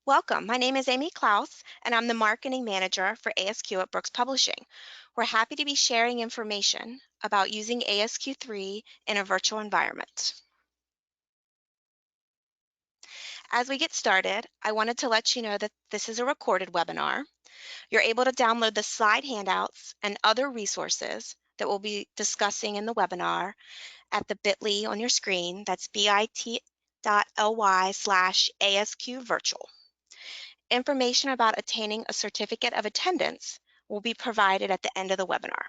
Welcome. My name is Amy Klaus, and I'm the Marketing Manager for ASQ at Brookes Publishing. We're happy to be sharing information about using ASQ3 in a virtual environment. As we get started, I wanted to let you know that this is a recorded webinar. You're able to download the slide handouts and other resources that we'll be discussing in the webinar at the bit.ly on your screen. That's bit.ly/ASQ virtual. Information about attaining a certificate of attendance will be provided at the end of the webinar.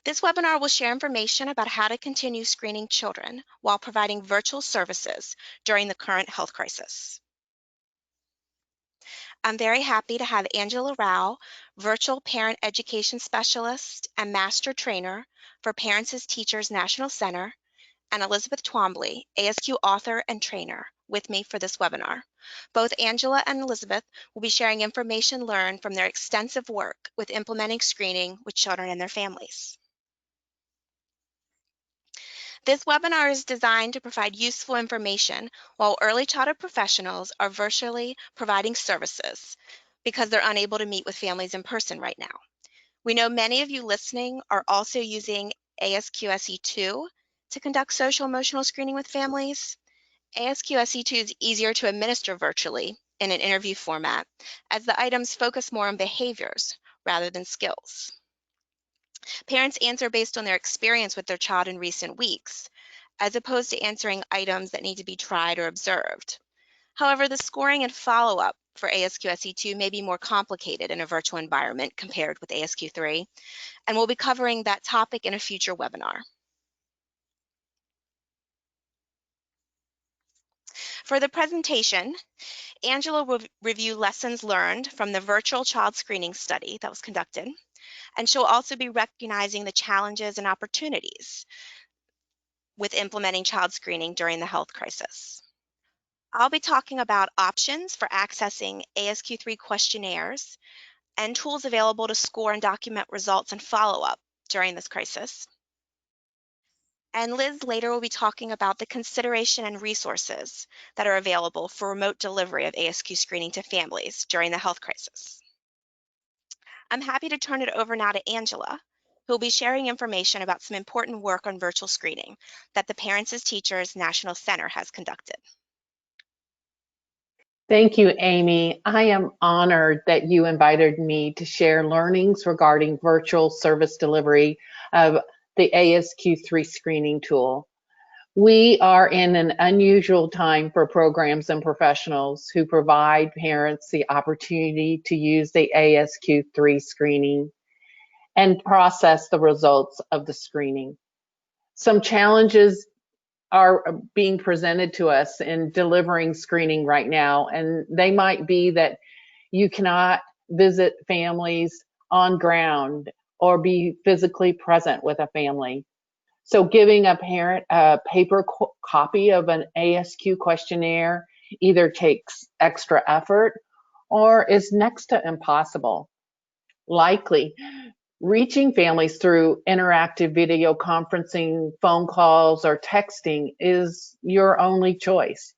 This webinar will share information about how to continue screening children while providing virtual services during the current health crisis. I'm very happy to have Angela Rao, Virtual Parent Education Specialist and Master Trainer for Parents as Teachers National Center, and Elizabeth Twombly, ASQ author and trainer, with me for this webinar. Both Angela and Elizabeth will be sharing information learned from their extensive work with implementing screening with children and their families. This webinar is designed to provide useful information while early childhood professionals are virtually providing services because they're unable to meet with families in person right now. We know many of you listening are also using ASQ SE2 to conduct social emotional screening with families. ASQ SE2 is easier to administer virtually in an interview format, as the items focus more on behaviors rather than skills. Parents answer based on their experience with their child in recent weeks, as opposed to answering items that need to be tried or observed. However, the scoring and follow-up for ASQ SE2 may be more complicated in a virtual environment compared with ASQ3, and we'll be covering that topic in a future webinar. For the presentation, Angela will review lessons learned from the virtual child screening study that was conducted, and she'll also be recognizing the challenges and opportunities with implementing child screening during the health crisis. I'll be talking about options for accessing ASQ3 questionnaires and tools available to score and document results and follow-up during this crisis. And Liz later will be talking about the consideration and resources that are available for remote delivery of ASQ screening to families during the health crisis. I'm happy to turn it over now to Angela, who will be sharing information about some important work on virtual screening that the Parents as Teachers National Center has conducted. Thank you, Amy. I am honored that you invited me to share learnings regarding virtual service delivery of the ASQ3 screening tool. We are in an unusual time for programs and professionals who provide parents the opportunity to use the ASQ3 screening and process the results of the screening. Some challenges are being presented to us in delivering screening right now, and they might be that you cannot visit families on ground or be physically present with a family. So giving a parent a paper copy of an ASQ questionnaire either takes extra effort or is next to impossible. Likely, reaching families through interactive video conferencing, phone calls, or texting is your only choice.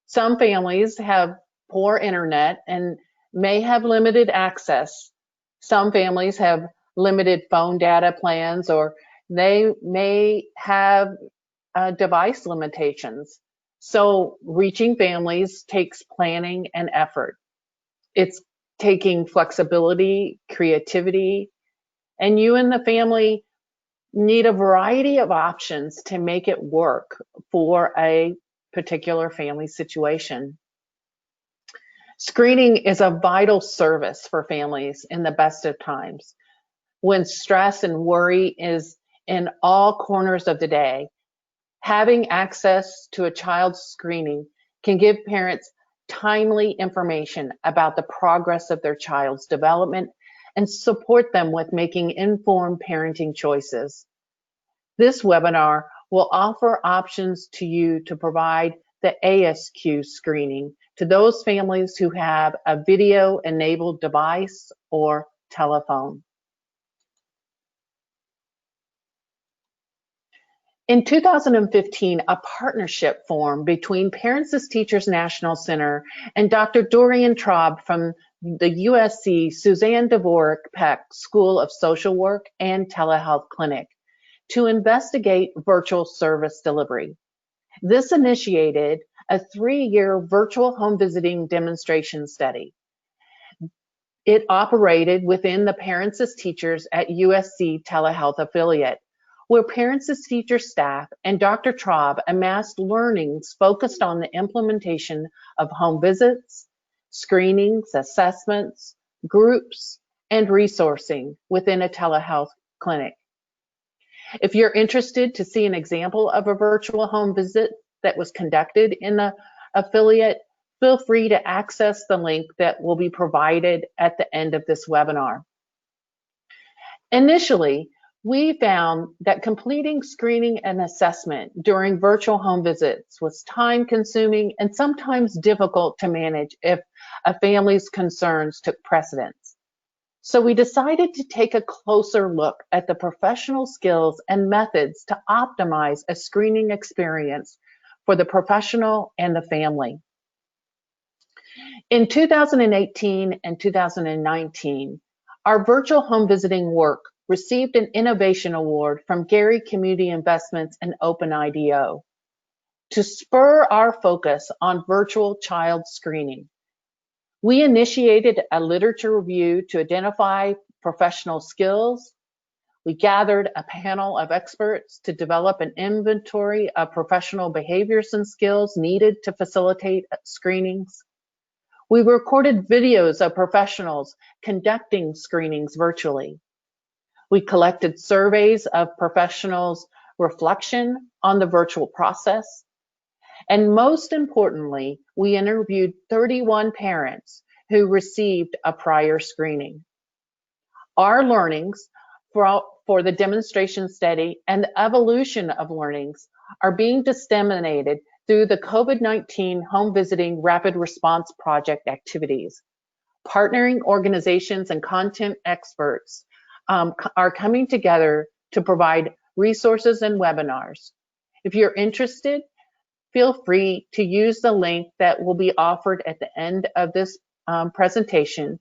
Some families have poor internet and may have limited access. Some families have limited phone data plans, or they may have device limitations. So reaching families takes planning and effort. It's taking flexibility, creativity, and you and the family need a variety of options to make it work for a particular family situation. Screening is a vital service for families in the best of times. When stress and worry is in all corners of the day, having access to a child's screening can give parents timely information about the progress of their child's development and support them with making informed parenting choices. This webinar will offer options to you to provide the ASQ screening to those families who have a video-enabled device or telephone. In 2015, a partnership formed between Parents as Teachers National Center and Dr. Dorian Traub from the USC Suzanne Dvorak Peck School of Social Work and Telehealth Clinic to investigate virtual service delivery. This initiated a 3-year virtual home visiting demonstration study. It operated within the Parents as Teachers at USC Telehealth affiliate, where Parents as Teachers staff and Dr. Traub amassed learnings focused on the implementation of home visits, screenings, assessments, groups, and resourcing within a telehealth clinic. If you're interested to see an example of a virtual home visit that was conducted in the affiliate, feel free to access the link that will be provided at the end of this webinar. Initially, we found that completing screening and assessment during virtual home visits was time-consuming and sometimes difficult to manage if a family's concerns took precedence. So we decided to take a closer look at the professional skills and methods to optimize a screening experience for the professional and the family. In 2018 and 2019, our virtual home visiting work received an Innovation Award from Gary Community Investments and OpenIDO to spur our focus on virtual child screening. We initiated a literature review to identify professional skills. We gathered a panel of experts to develop an inventory of professional behaviors and skills needed to facilitate screenings. We recorded videos of professionals conducting screenings virtually. We collected surveys of professionals' reflection on the virtual process. And most importantly, we interviewed 31 parents who received a prior screening. Our learnings for the demonstration study and the evolution of learnings are being disseminated through the COVID-19 Home Visiting Rapid Response Project activities. Partnering organizations and content experts are coming together to provide resources and webinars. If you're interested, feel free to use the link that will be offered at the end of this presentation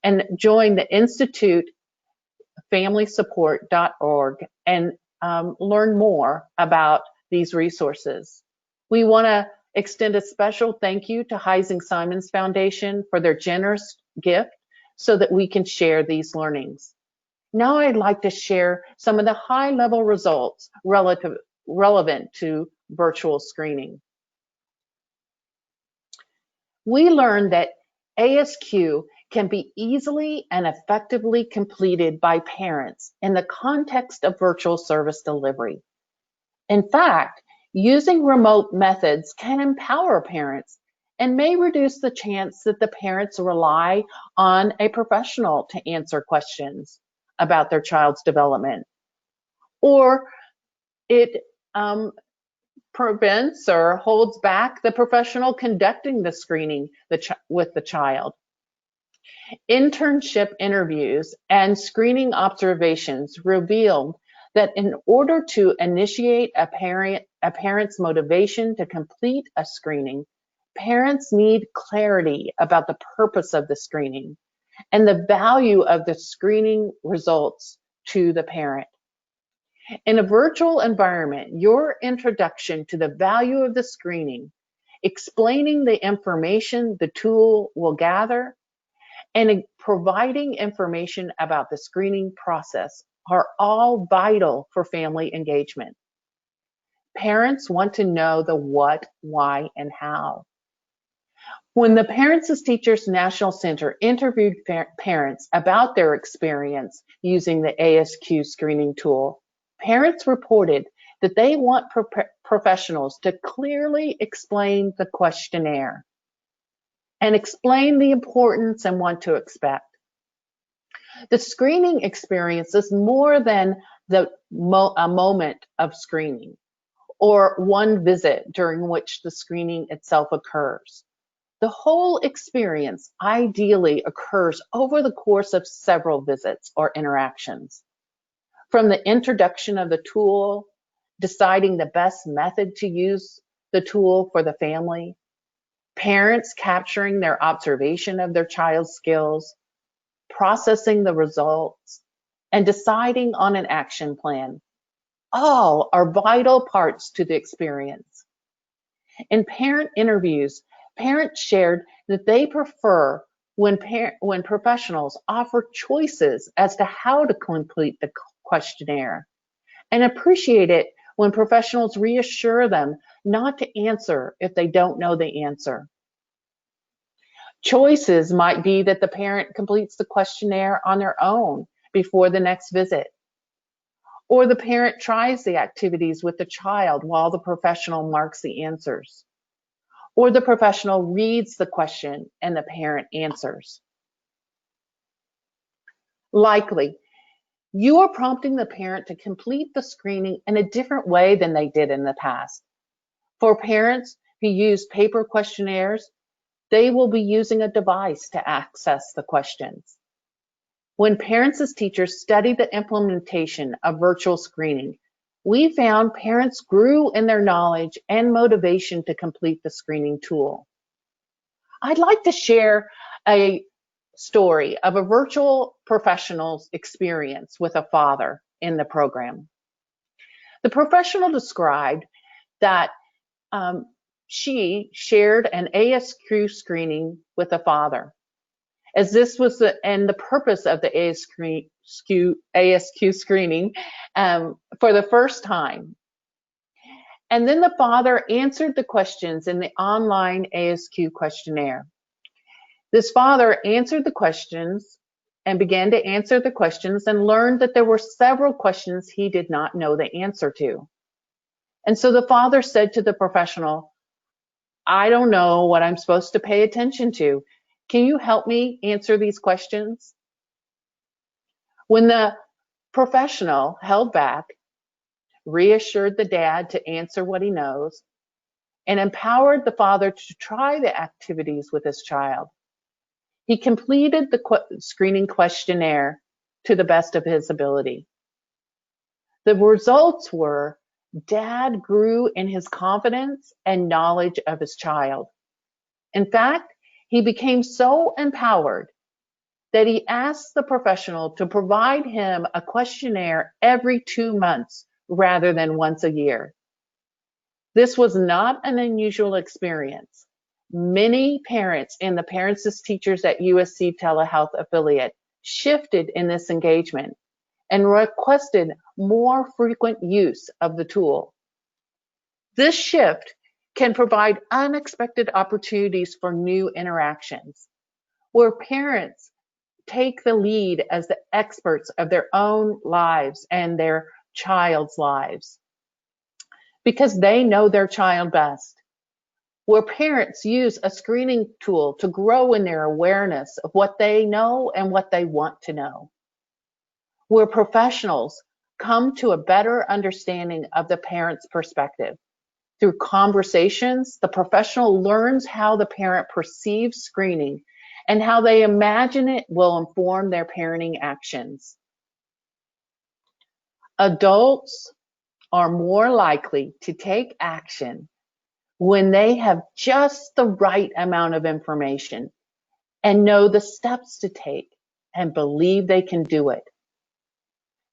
and join the Institute familysupport.org and learn more about these resources. We want to extend a special thank you to Heising Simons Foundation for their generous gift so that we can share these learnings. Now I'd like to share some of the high-level results relevant to virtual screening. We learned that ASQ can be easily and effectively completed by parents in the context of virtual service delivery. In fact, using remote methods can empower parents and may reduce the chance that the parents rely on a professional to answer questions about their child's development. Or it prevents or holds back the professional conducting the screening with the child. Internship interviews and screening observations revealed that in order to initiate a parent's motivation to complete a screening, parents need clarity about the purpose of the screening and the value of the screening results to the parent. In a virtual environment, your introduction to the value of the screening, explaining the information the tool will gather, and providing information about the screening process are all vital for family engagement. Parents want to know the what, why, and how. When the Parents as Teachers National Center interviewed parents about their experience using the ASQ screening tool, parents reported that they want professionals to clearly explain the questionnaire and explain the importance and what to expect. The screening experience is more than a moment of screening or one visit during which the screening itself occurs. The whole experience ideally occurs over the course of several visits or interactions. From the introduction of the tool deciding the best method to use the tool for the family, parents capturing their observation of their child's skills, processing the results, and deciding on an action plan. All are vital parts to the experience. In parent interviews, parents shared that they prefer when professionals offer choices as to how to complete the questionnaire, and appreciate it when professionals reassure them not to answer if they don't know the answer. Choices might be that the parent completes the questionnaire on their own before the next visit, or the parent tries the activities with the child while the professional marks the answers, or the professional reads the question and the parent answers. Likely, you are prompting the parent to complete the screening in a different way than they did in the past. For parents who use paper questionnaires, they will be using a device to access the questions. When parents as teachers study the implementation of virtual screening, we found parents grew in their knowledge and motivation to complete the screening tool. I'd like to share a story of a virtual professional's experience with a father in the program. The professional described that she shared an ASQ screening with a father, as this was the purpose of the ASQ screening for the first time. And then the father answered the questions in the online ASQ questionnaire. This father answered the questions and began to answer the questions and learned that there were several questions he did not know the answer to. And so the father said to the professional, "I don't know what I'm supposed to pay attention to. Can you help me answer these questions?" When the professional held back, reassured the dad to answer what he knows, and empowered the father to try the activities with his child, he completed the screening questionnaire to the best of his ability. The results were dad grew in his confidence and knowledge of his child. In fact, he became so empowered that he asked the professional to provide him a questionnaire every 2 months rather than once a year. This was not an unusual experience. Many parents and the parents as teachers at USC Telehealth affiliate shifted in this engagement and requested more frequent use of the tool. This shift can provide unexpected opportunities for new interactions, where parents take the lead as the experts of their own lives and their child's lives, because they know their child best. Where parents use a screening tool to grow in their awareness of what they know and what they want to know. Where professionals come to a better understanding of the parent's perspective. Through conversations, the professional learns how the parent perceives screening and how they imagine it will inform their parenting actions. Adults are more likely to take action when they have just the right amount of information and know the steps to take and believe they can do it.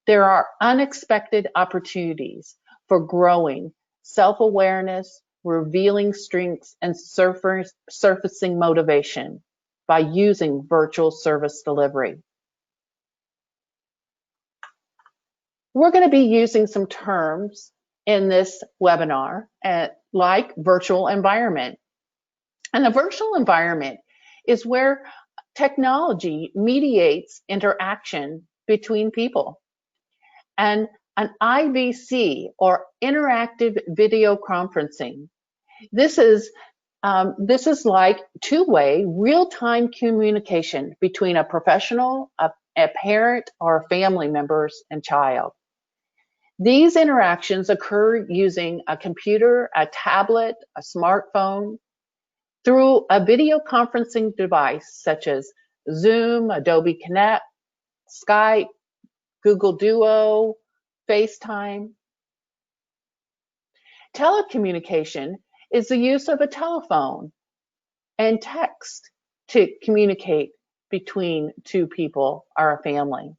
There are unexpected opportunities for growing self-awareness, revealing strengths, and surfacing motivation by using virtual service delivery. We're going to be using some terms in this webinar like virtual environment. And a virtual environment is where technology mediates interaction between people. And an IVC, or interactive video conferencing, this is like two-way, real-time communication between a professional, a parent, or family members and child. These interactions occur using a computer, a tablet, a smartphone, through a video conferencing device such as Zoom, Adobe Connect, Skype, Google Duo, FaceTime. Telecommunication is the use of a telephone and text to communicate between two people or a family.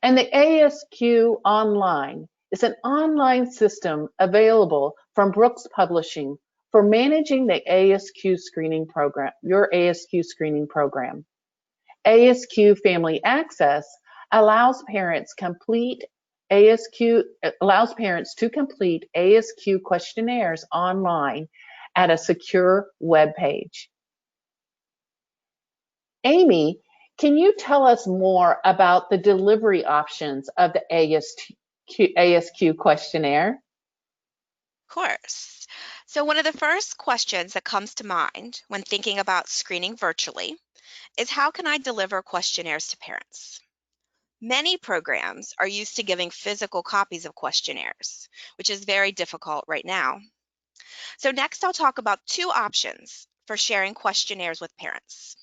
And the ASQ Online is an online system available from Brookes Publishing for managing the ASQ screening program, your ASQ screening program. ASQ Family Access allows parents to complete ASQ questionnaires online at a secure web page. Amy, can you tell us more about the delivery options of the ASQ questionnaire? Of course. So one of the first questions that comes to mind when thinking about screening virtually is, how can I deliver questionnaires to parents? Many programs are used to giving physical copies of questionnaires, which is very difficult right now. So next I'll talk about two options for sharing questionnaires with parents.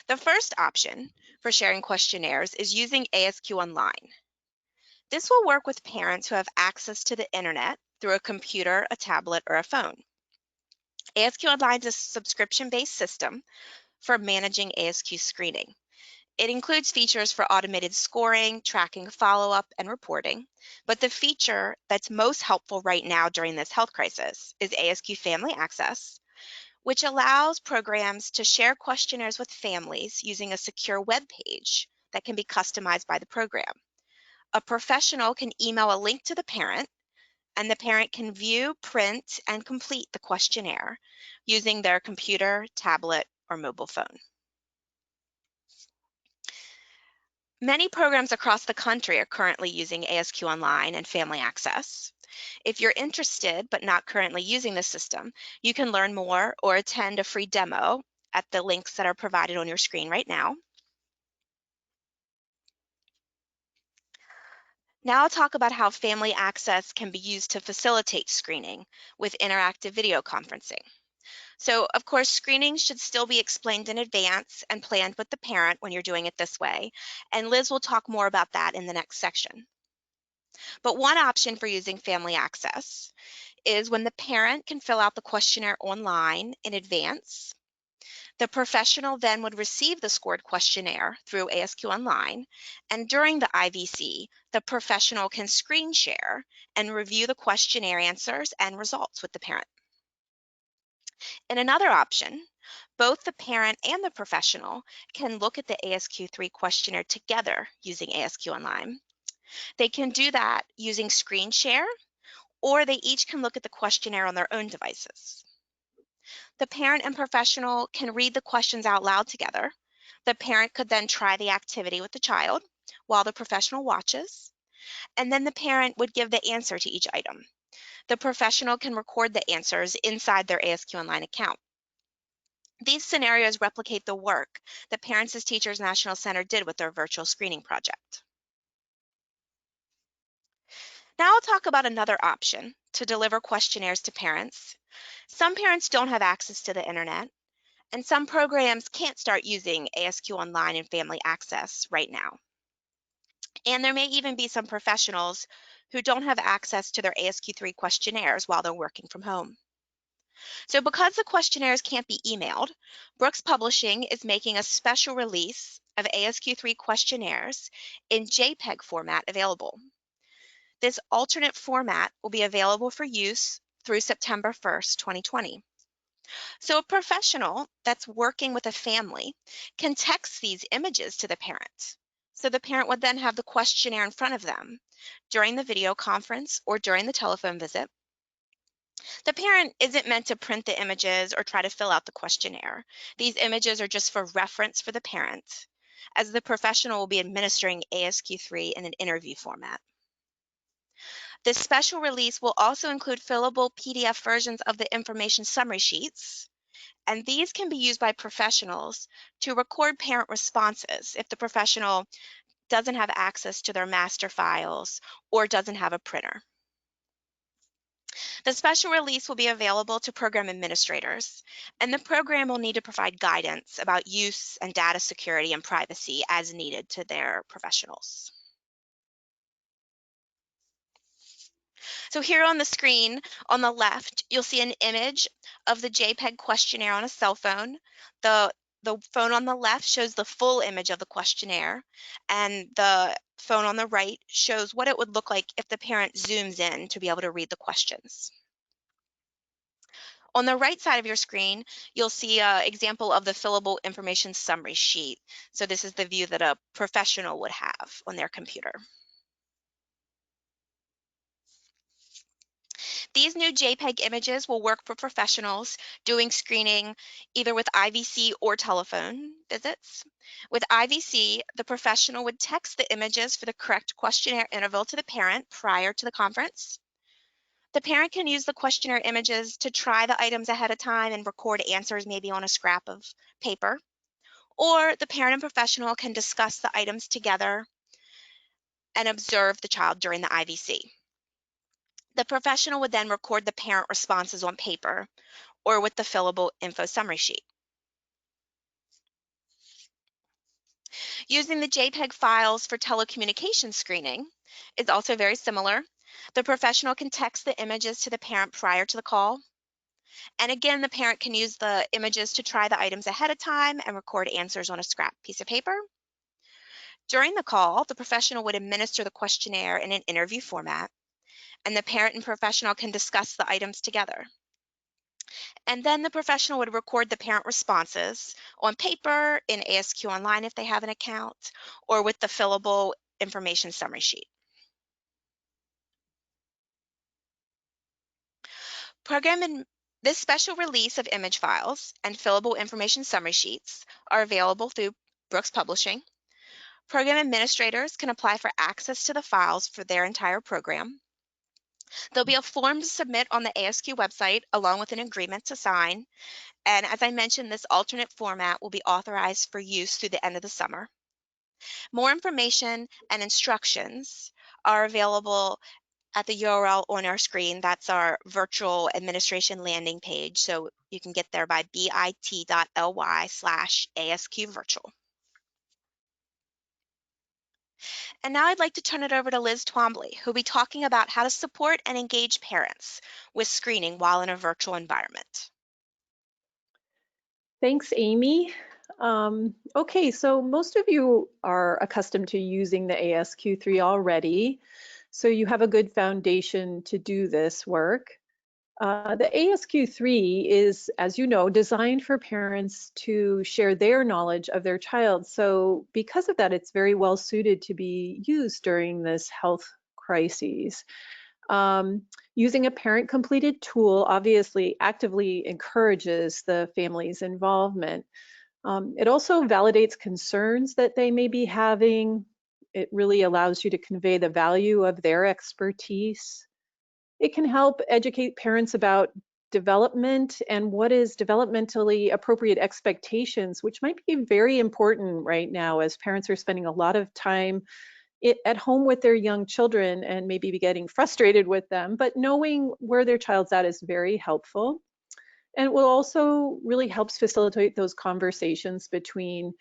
The first option for sharing questionnaires is using ASQ Online. This will work with parents who have access to the internet through a computer, a tablet, or a phone. ASQ Online is a subscription-based system for managing ASQ screening. It includes features for automated scoring, tracking follow-up, and reporting. But the feature that's most helpful right now during this health crisis is ASQ Family Access, which allows programs to share questionnaires with families using a secure web page that can be customized by the program. A professional can email a link to the parent, and the parent can view, print, and complete the questionnaire using their computer, tablet, or mobile phone. Many programs across the country are currently using ASQ Online and Family Access. If you're interested but not currently using the system, you can learn more or attend a free demo at the links that are provided on your screen right now. Now I'll talk about how Family Access can be used to facilitate screening with interactive video conferencing. So, of course, screening should still be explained in advance and planned with the parent when you're doing it this way, and Liz will talk more about that in the next section. But one option for using Family Access is when the parent can fill out the questionnaire online in advance. The professional then would receive the scored questionnaire through ASQ Online, and during the IVC, the professional can screen share and review the questionnaire answers and results with the parent. In another option, both the parent and the professional can look at the ASQ3 questionnaire together using ASQ Online. They can do that using screen share, or they each can look at the questionnaire on their own devices. The parent and professional can read the questions out loud together. The parent could then try the activity with the child while the professional watches, and then the parent would give the answer to each item. The professional can record the answers inside their ASQ Online account. These scenarios replicate the work that Parents as Teachers National Center did with their virtual screening project. Now I'll talk about another option to deliver questionnaires to parents. Some parents don't have access to the internet, and some programs can't start using ASQ Online and Family Access right now. And there may even be some professionals who don't have access to their ASQ3 questionnaires while they're working from home. So because the questionnaires can't be emailed, Brookes Publishing is making a special release of ASQ3 questionnaires in JPEG format available. This alternate format will be available for use through September 1st, 2020. So a professional that's working with a family can text these images to the parent. So the parent would then have the questionnaire in front of them during the video conference or during the telephone visit. The parent isn't meant to print the images or try to fill out the questionnaire. These images are just for reference for the parent, as the professional will be administering ASQ3 in an interview format. This special release will also include fillable PDF versions of the information summary sheets, and these can be used by professionals to record parent responses if the professional doesn't have access to their master files or doesn't have a printer. The special release will be available to program administrators, and the program will need to provide guidance about use and data security and privacy as needed to their professionals. So here on the screen on the left, you'll see an image of the JPEG questionnaire on a cell phone. The phone on the left shows the full image of the questionnaire, and the phone on the right shows what it would look like if the parent zooms in to be able to read the questions. On the right side of your screen, you'll see an example of the fillable information summary sheet. So this is the view that a professional would have on their computer. These new JPEG images will work for professionals doing screening either with IVC or telephone visits. With IVC, the professional would text the images for the correct questionnaire interval to the parent prior to the conference. The parent can use the questionnaire images to try the items ahead of time and record answers maybe on a scrap of paper. Or the parent and professional can discuss the items together and observe the child during the IVC. The professional would then record the parent responses on paper or with the fillable info summary sheet. Using the JPEG files for telecommunication screening is also very similar. The professional can text the images to the parent prior to the call. And again, the parent can use the images to try the items ahead of time and record answers on a scrap piece of paper. During the call, the professional would administer the questionnaire in an interview format, and the parent and professional can discuss the items together. And then the professional would record the parent responses on paper, in ASQ online if they have an account, or with the fillable information summary sheet. This special release of image files and fillable information summary sheets are available through Brookes Publishing. Program administrators can apply for access to the files for their entire program. There'll be a form to submit on the ASQ website along with an agreement to sign. And as I mentioned, this alternate format will be authorized for use through the end of the summer. More information and instructions are available at the URL on our screen. That's our virtual administration landing page. So you can get there by bit.ly/ASQ virtual. And now I'd like to turn it over to Liz Twombly, who'll be talking about how to support and engage parents with screening while in a virtual environment. Thanks, Amy. Okay, so most of you are accustomed to using the ASQ3 already, so you have a good foundation to do this work. The ASQ3 is, as you know, designed for parents to share their knowledge of their child. So because of that, it's very well suited to be used during this health crises. Using a parent-completed tool obviously actively encourages the family's involvement. It also validates concerns that they may be having. It really allows you to convey the value of their expertise. It can help educate parents about development and what is developmentally appropriate expectations, which might be very important right now as parents are spending a lot of time at home with their young children and maybe be getting frustrated with them, but knowing where their child's at is very helpful. And it will also really helps facilitate those conversations between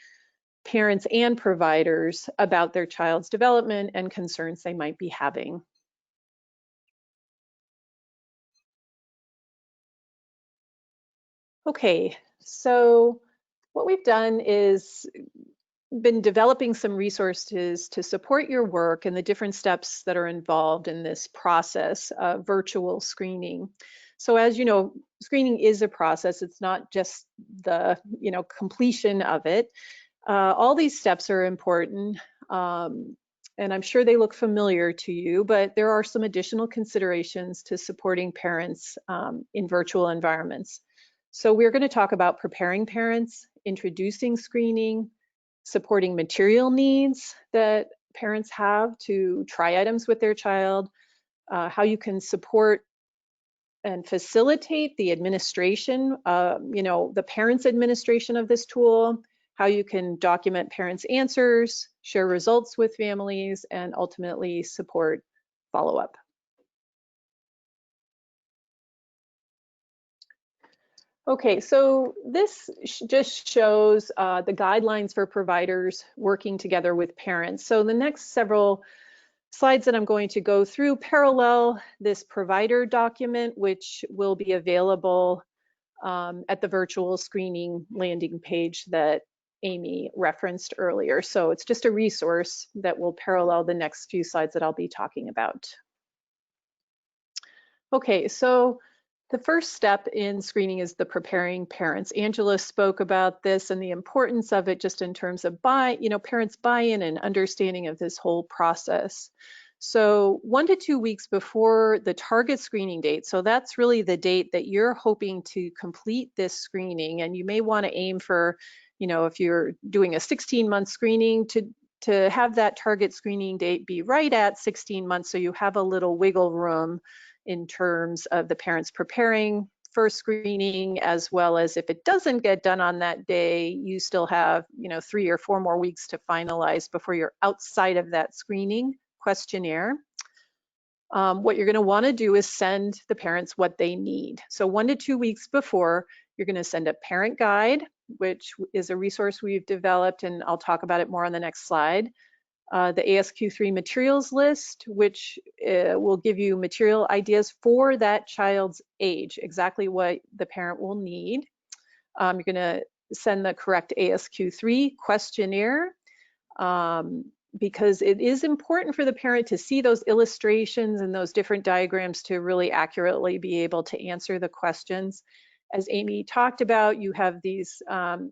parents and providers about their child's development and concerns they might be having. Okay, so what we've done is been developing some resources to support your work and the different steps that are involved in this process of virtual screening. So as you know, screening is a process. It's not just the completion of it. All these steps are important, and I'm sure they look familiar to you, but there are some additional considerations to supporting parents in virtual environments. So we're going to talk about preparing parents, introducing screening, supporting material needs that parents have to try items with their child, how you can support and facilitate the administration, the parents' administration of this tool, how you can document parents' answers, share results with families, and ultimately support follow-up. Okay, so this just shows the guidelines for providers working together with parents. So the next several slides that I'm going to go through parallel this provider document, which will be available at the virtual screening landing page that Amy referenced earlier. So it's just a resource that will parallel the next few slides that I'll be talking about. Okay, so the first step in screening is the preparing parents. Angela spoke about this and the importance of it just in terms of parents buy-in and understanding of this whole process. So 1 to 2 weeks before the target screening date, so that's really the date that you're hoping to complete this screening, and you may want to aim for, if you're doing a 16-month screening, to have that target screening date be right at 16 months, so you have a little wiggle room in terms of the parents preparing for screening, as well as if it doesn't get done on that day, you still have 3 or 4 more weeks to finalize before you're outside of that screening questionnaire. What you're going to want to do is send the parents what they need. So 1 to 2 weeks before, you're going to send a parent guide, which is a resource we've developed, and I'll talk about it more on the next slide. The ASQ3 materials list, which will give you material ideas for that child's age, exactly what the parent will need. You're going to send the correct ASQ3 questionnaire, because it is important for the parent to see those illustrations and those different diagrams to really accurately be able to answer the questions. As Amy talked about, you have these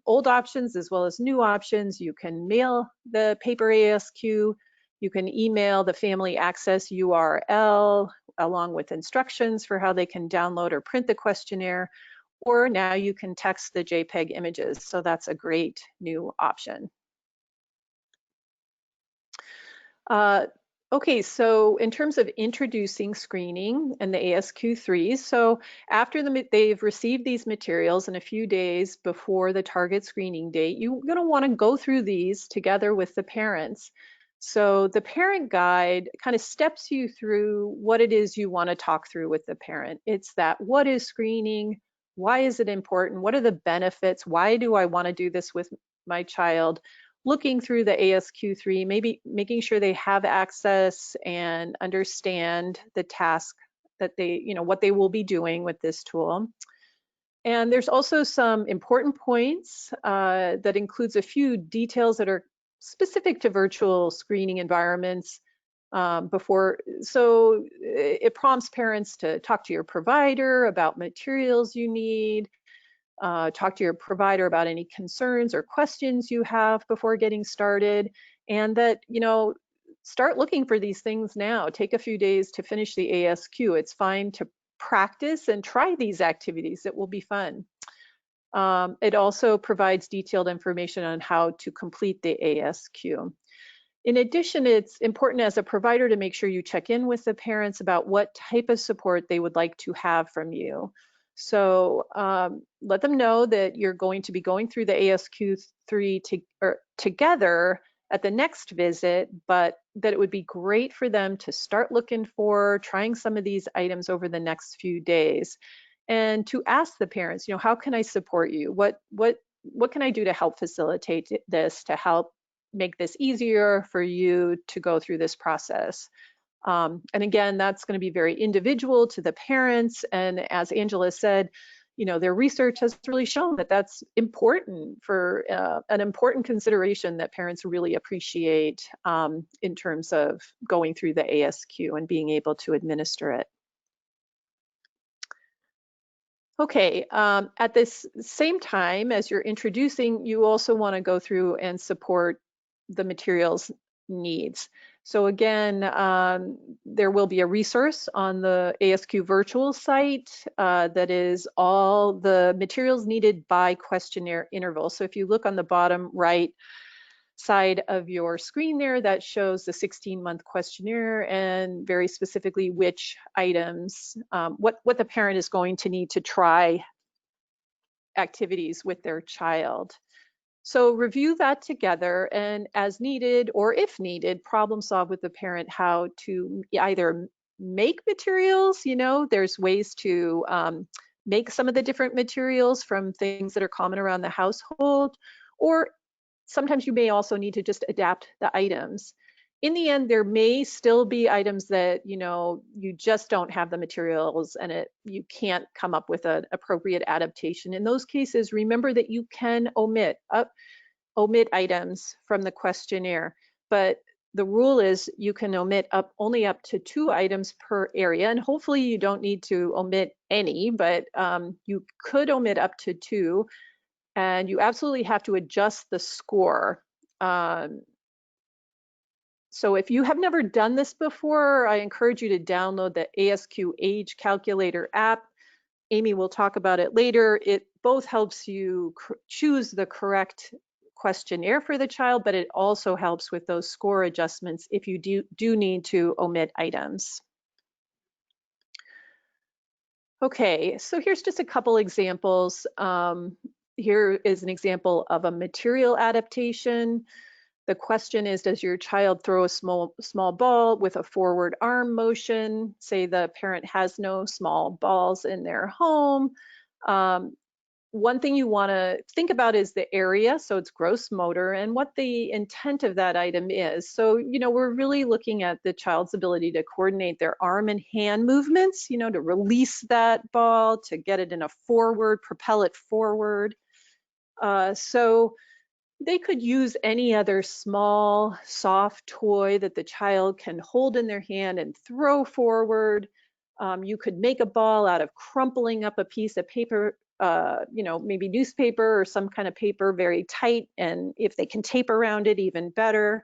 old options as well as new options. You can mail the paper ASQ, you can email the family access URL along with instructions for how they can download or print the questionnaire, or now you can text the JPEG images. So that's a great new option. Okay, so in terms of introducing screening and the ASQ3, so after they've received these materials in a few days before the target screening date, you're going to want to go through these together with the parents. So the parent guide kind of steps you through what it is you want to talk through with the parent. It's that, what is screening? Why is it important? What are the benefits? Why do I want to do this with my child? Looking through the ASQ3, maybe making sure they have access and understand the task that what they will be doing with this tool. And there's also some important points that includes a few details that are specific to virtual screening environments so it prompts parents to talk to your provider about materials you need, talk to your provider about any concerns or questions you have before getting started, and that, start looking for these things now. Take a few days to finish the ASQ. It's fine to practice and try these activities. It will be fun. It also provides detailed information on how to complete the ASQ. In addition, it's important as a provider to make sure you check in with the parents about what type of support they would like to have from you. So let them know that you're going to be going through the ASQ3 together at the next visit, but that it would be great for them to start looking for trying some of these items over the next few days, and to ask the parents, how can I support you? What can I do to help facilitate this, to help make this easier for you to go through this process? And again, that's going to be very individual to the parents. And as Angela said, their research has really shown that that's important for an important consideration that parents really appreciate in terms of going through the ASQ and being able to administer it. Okay, at this same time as you're introducing, you also want to go through and support the materials needs. So again, there will be a resource on the ASQ virtual site that is all the materials needed by questionnaire interval. So if you look on the bottom right side of your screen there, that shows the 16-month questionnaire and very specifically which items, what the parent is going to need to try activities with their child. So review that together, and as needed or if needed, problem solve with the parent how to either make materials, there's ways to make some of the different materials from things that are common around the household, or sometimes you may also need to just adapt the items. in the end, there may still be items that, you just don't have the materials and you can't come up with an appropriate adaptation. In those cases, remember that you can omit items from the questionnaire, but the rule is you can omit only up to 2 items per area, and hopefully you don't need to omit any, but you could omit up to 2, and you absolutely have to adjust the score. So if you have never done this before, I encourage you to download the ASQ Age Calculator app. Amy will talk about it later. It both helps you choose the correct questionnaire for the child, but it also helps with those score adjustments if you do need to omit items. Okay, so here's just a couple examples. Here is an example of a material adaptation. The question is, does your child throw a small ball with a forward arm motion? Say the parent has no small balls in their home. One thing you want to think about is the area, so it's gross motor, and what the intent of that item is. So, we're really looking at the child's ability to coordinate their arm and hand movements, to release that ball, to get it in a forward, propel it forward. So they could use any other small, soft toy that the child can hold in their hand and throw forward. You could make a ball out of crumpling up a piece of paper, maybe newspaper or some kind of paper very tight, and if they can tape around it, even better.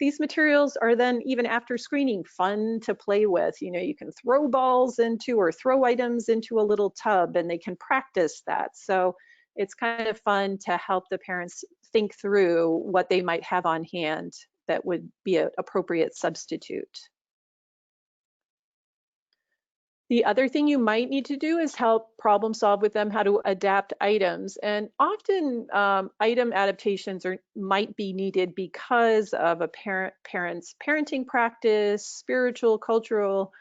These materials are then, even after screening, fun to play with. You can throw balls into or throw items into a little tub, and they can practice that. So it's kind of fun to help the parents think through what they might have on hand that would be an appropriate substitute. The other thing you might need to do is help problem solve with them how to adapt items. And often item adaptations might be needed because of a parent's parenting practice, spiritual, cultural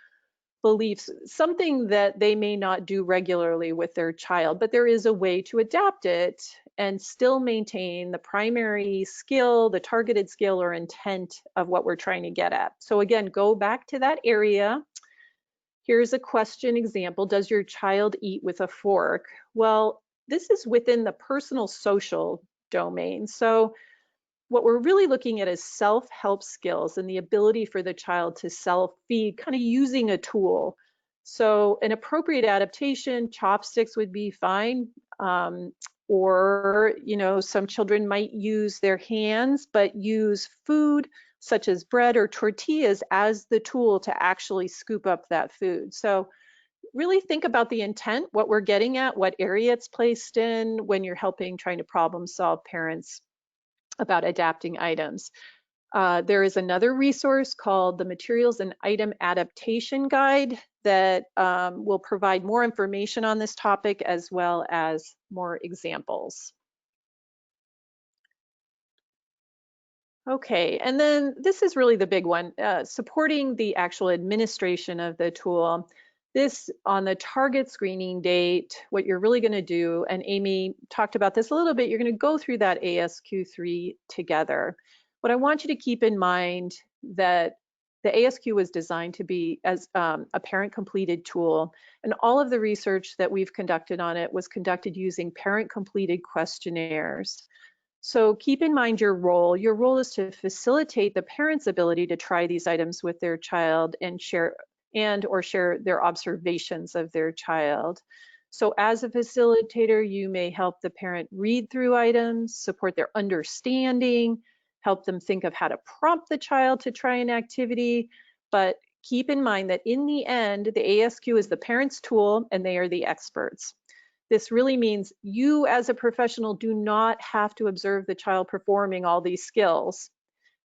beliefs, something that they may not do regularly with their child, but there is a way to adapt it and still maintain the primary skill, the targeted skill or intent of what we're trying to get at. So again, go back to that area. Here's a question example. Does your child eat with a fork? Well, this is within the personal social domain. So what we're really looking at is self-help skills and the ability for the child to self-feed, kind of using a tool. So an appropriate adaptation, chopsticks would be fine. Or, some children might use their hands, but use food such as bread or tortillas as the tool to actually scoop up that food. So really think about the intent, what we're getting at, what area it's placed in when you're trying to problem solve parents about adapting items. There is another resource called the Materials and Item Adaptation Guide that will provide more information on this topic as well as more examples. Okay, and then this is really the big one, supporting the actual administration of the tool. This, on the target screening date, what you're really going to do, and Amy talked about this a little bit, you're going to go through that ASQ3 together. What I want you to keep in mind that the ASQ was designed to be as a parent-completed tool, and all of the research that we've conducted on it was conducted using parent-completed questionnaires. So keep in mind your role. Your role is to facilitate the parent's ability to try these items with their child and share their observations of their child. So as a facilitator, you may help the parent read through items, support their understanding, help them think of how to prompt the child to try an activity. But keep in mind that in the end, the ASQ is the parent's tool and they are the experts. This really means you as a professional do not have to observe the child performing all these skills.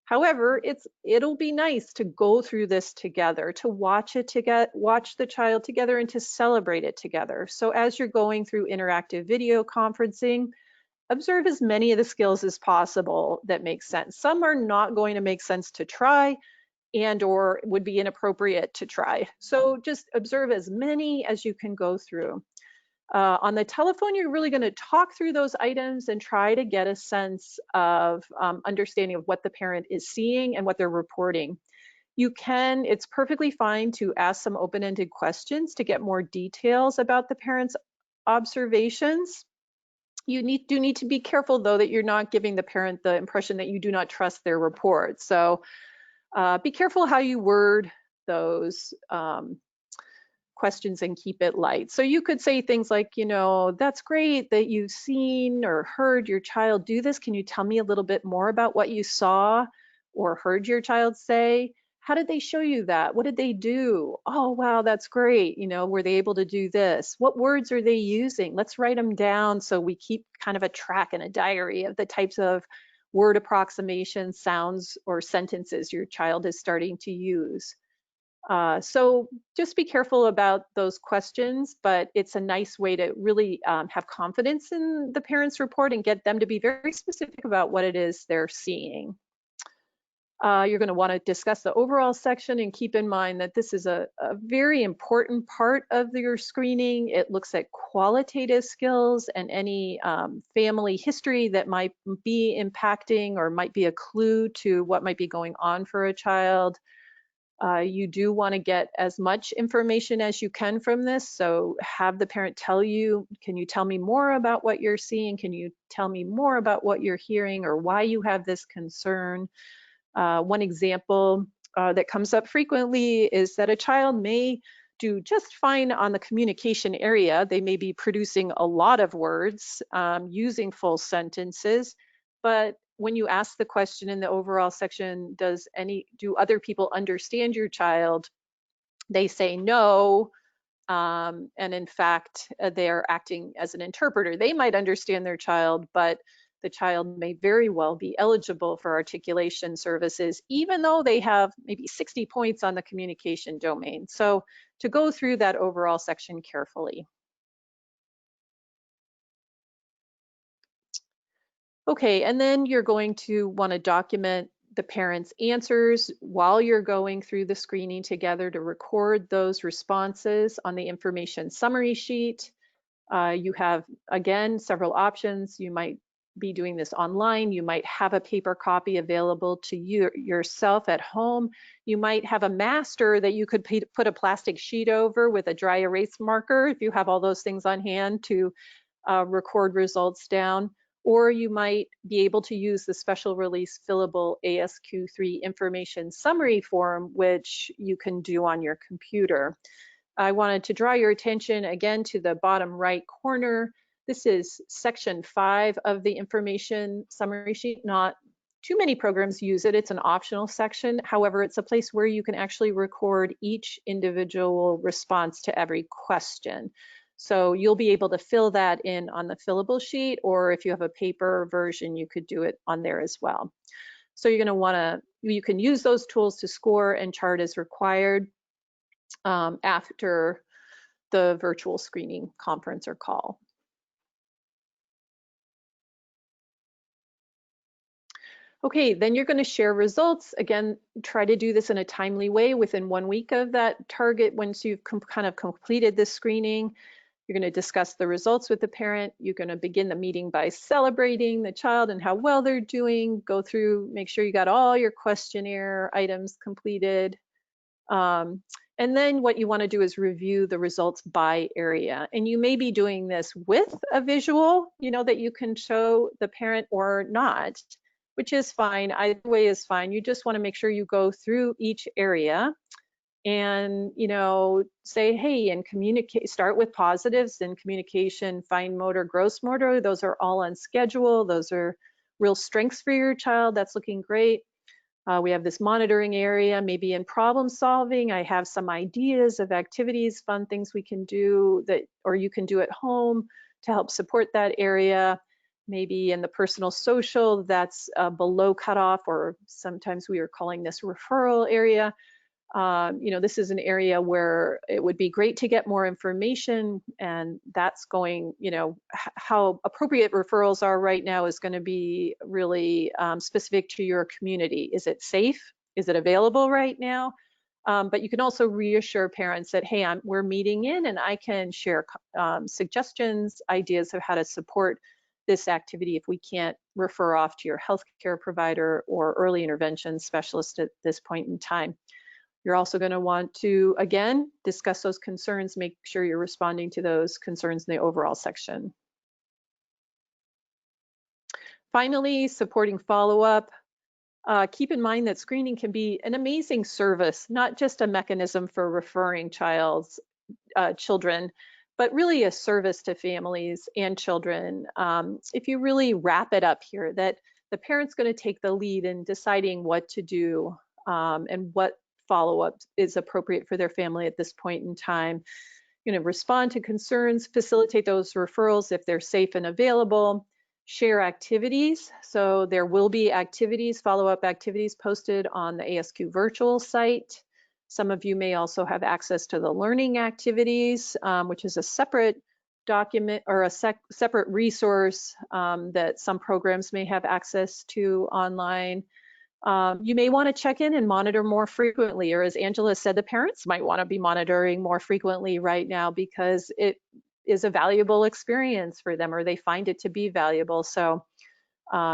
However, it'll be nice to go through this together, to watch the child together and to celebrate it together. So as you're going through interactive video conferencing, observe as many of the skills as possible that make sense. Some are not going to make sense to try or would be inappropriate to try. So just observe as many as you can go through. On the telephone, you're really going to talk through those items and try to get a sense of understanding of what the parent is seeing and what they're reporting. It's perfectly fine to ask some open-ended questions to get more details about the parent's observations. You do need to be careful, though, that you're not giving the parent the impression that you do not trust their report. So be careful how you word those questions and keep it light. So you could say things like, that's great that you've seen or heard your child do this. Can you tell me a little bit more about what you saw or heard your child say? How did they show you that? What did they do? Oh, wow, that's great. Were they able to do this? What words are they using? Let's write them down so we keep kind of a track and a diary of the types of word approximations, sounds, or sentences your child is starting to use. So just be careful about those questions, but it's a nice way to really have confidence in the parent's report and get them to be very specific about what it is they're seeing. You're going to want to discuss the overall section and keep in mind that this is a very important part of your screening. It looks at qualitative skills and any family history that might be impacting or might be a clue to what might be going on for a child. You do want to get as much information as you can from this. So have the parent tell you, can you tell me more about what you're seeing? Can you tell me more about what you're hearing or why you have this concern? One example that comes up frequently is that a child may do just fine on the communication area. They may be producing a lot of words, using full sentences, but when you ask the question in the overall section, do other people understand your child? They say no, and in fact, they are acting as an interpreter. They might understand their child, but the child may very well be eligible for articulation services, even though they have maybe 60 points on the communication domain. So to go through that overall section carefully. Okay, and then you're going to want to document the parent's answers while you're going through the screening together to record those responses on the information summary sheet. You have, again, several options. You might be doing this online. You might have a paper copy available to yourself at home. You might have a master that you could put a plastic sheet over with a dry erase marker if you have all those things on hand to record results down. Or you might be able to use the special release fillable ASQ3 information summary form, which you can do on your computer. I wanted to draw your attention again to the bottom right corner. This is section 5 of the information summary sheet. Not too many programs use it. It's an optional section. However, it's a place where you can actually record each individual response to every question. So you'll be able to fill that in on the fillable sheet, or if you have a paper version, you could do it on there as well. So you're going to want to, you can use those tools to score and chart as required after the virtual screening conference or call. Okay, then you're going to share results. Again, try to do this in a timely way within 1 week of that target. Once you've kind of completed this screening, you're going to discuss the results with the parent. You're going to begin the meeting by celebrating the child and how well they're doing. Go through, make sure you got all your questionnaire items completed. And then what you want to do is review the results by area. And you may be doing this with a visual, that you can show the parent or not, which is fine. Either way is fine. You just want to make sure you go through each area and say, hey, and communicate, start with positives in communication, fine motor, gross motor. Those are all on schedule. Those are real strengths for your child. That's looking great. We have this monitoring area. Maybe in problem solving, I have some ideas of activities, fun things we can do that, or you can do at home to help support that area. Maybe in the personal social, that's below cutoff, or sometimes we are calling this referral area. This is an area where it would be great to get more information, and that's going, how appropriate referrals are right now is going to be really specific to your community. Is it safe? Is it available right now? But you can also reassure parents that, hey, we're meeting in and I can share suggestions, ideas of how to support this activity if we can't refer off to your healthcare provider or early intervention specialist at this point in time. You're also going to want to, again, discuss those concerns, make sure you're responding to those concerns in the overall section. Finally, supporting follow-up. Keep in mind that screening can be an amazing service, not just a mechanism for referring children, but really a service to families and children. If you really wrap it up here, that the parent's going to take the lead in deciding what to do and what follow-up is appropriate for their family at this point in time. Respond to concerns, facilitate those referrals if they're safe and available, share activities. So there will be activities, follow-up activities posted on the ASQ virtual site. Some of you may also have access to the learning activities, which is a separate document or a separate resource that some programs may have access to online. You may want to check in and monitor more frequently, or as Angela said, the parents might want to be monitoring more frequently right now because it is a valuable experience for them, or they find it to be valuable. So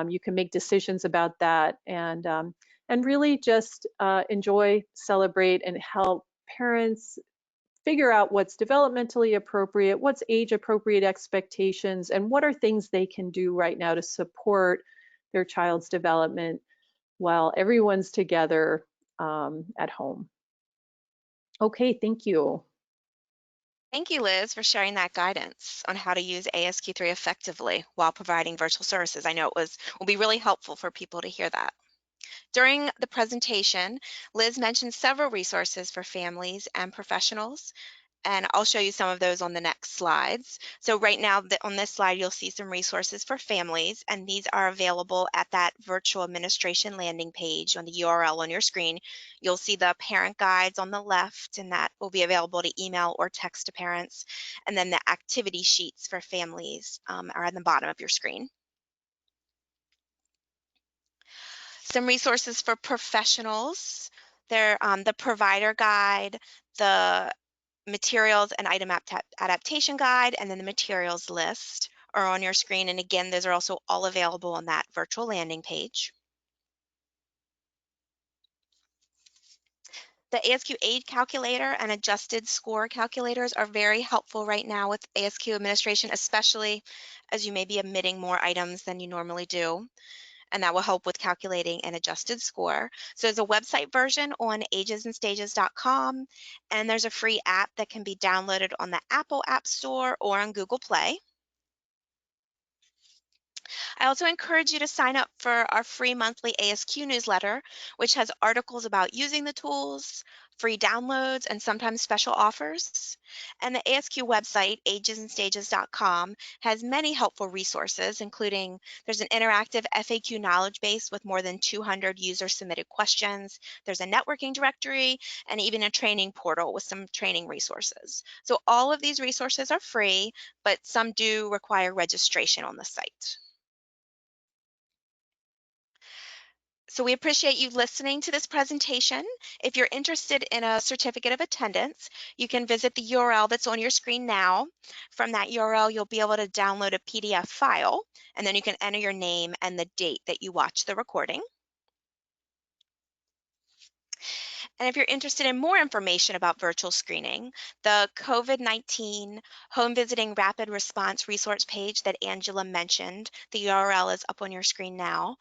you can make decisions about that and really just enjoy, celebrate, and help parents figure out what's developmentally appropriate, what's age appropriate expectations, and what are things they can do right now to support their child's development while everyone's together at home. Okay, thank you. Thank you, Liz, for sharing that guidance on how to use ASQ3 effectively while providing virtual services. I know it will be really helpful for people to hear that. During the presentation, Liz mentioned several resources for families and professionals, and I'll show you some of those on the next slides. So right now on this slide, you'll see some resources for families, and these are available at that virtual administration landing page on the URL on your screen. You'll see the parent guides on the left, and that will be available to email or text to parents. And then the activity sheets for families are at the bottom of your screen. Some resources for professionals. They're the provider guide, the materials and item adaptation guide, and then the materials list are on your screen. And again, those are also all available on that virtual landing page. The ASQ aid calculator and adjusted score calculators are very helpful right now with ASQ administration, especially as you may be omitting more items than you normally do. And that will help with calculating an adjusted score. So there's a website version on agesandstages.com, and there's a free app that can be downloaded on the Apple App Store or on Google Play. I also encourage you to sign up for our free monthly ASQ newsletter, which has articles about using the tools, free downloads, and sometimes special offers. And the ASQ website, agesandstages.com, has many helpful resources, including there's an interactive FAQ knowledge base with more than 200 user-submitted questions. There's a networking directory and even a training portal with some training resources. So all of these resources are free, but some do require registration on the site. So we appreciate you listening to this presentation. If you're interested in a certificate of attendance, you can visit the URL that's on your screen now. From that URL, you'll be able to download a PDF file, and then you can enter your name and the date that you watch the recording. And if you're interested in more information about virtual screening, the COVID-19 Home Visiting Rapid Response Resource page that Angela mentioned, the URL is up on your screen now.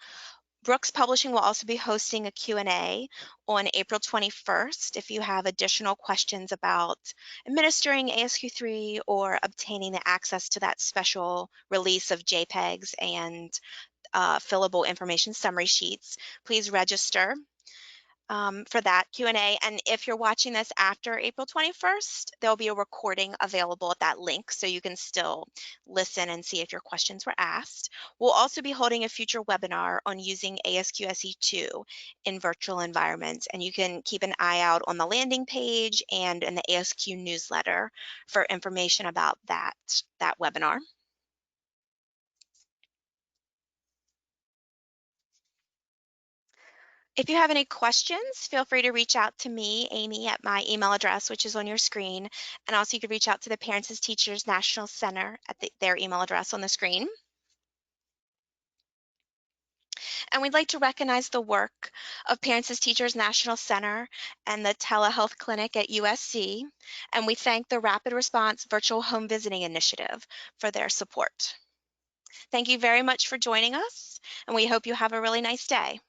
Brookes Publishing will also be hosting a Q&A on April 21st if you have additional questions about administering ASQ3 or obtaining the access to that special release of JPEGs and fillable information summary sheets. Please register for that Q&A. And if you're watching this after April 21st, there'll be a recording available at that link so you can still listen and see if your questions were asked. We'll also be holding a future webinar on using ASQ SE2 in virtual environments, and you can keep an eye out on the landing page and in the ASQ newsletter for information about that webinar. If you have any questions, feel free to reach out to me, Amy, at my email address, which is on your screen. And also you could reach out to the Parents as Teachers National Center at their email address on the screen. And we'd like to recognize the work of Parents as Teachers National Center and the Telehealth Clinic at USC. And we thank the Rapid Response Virtual Home Visiting Initiative for their support. Thank you very much for joining us, and we hope you have a really nice day.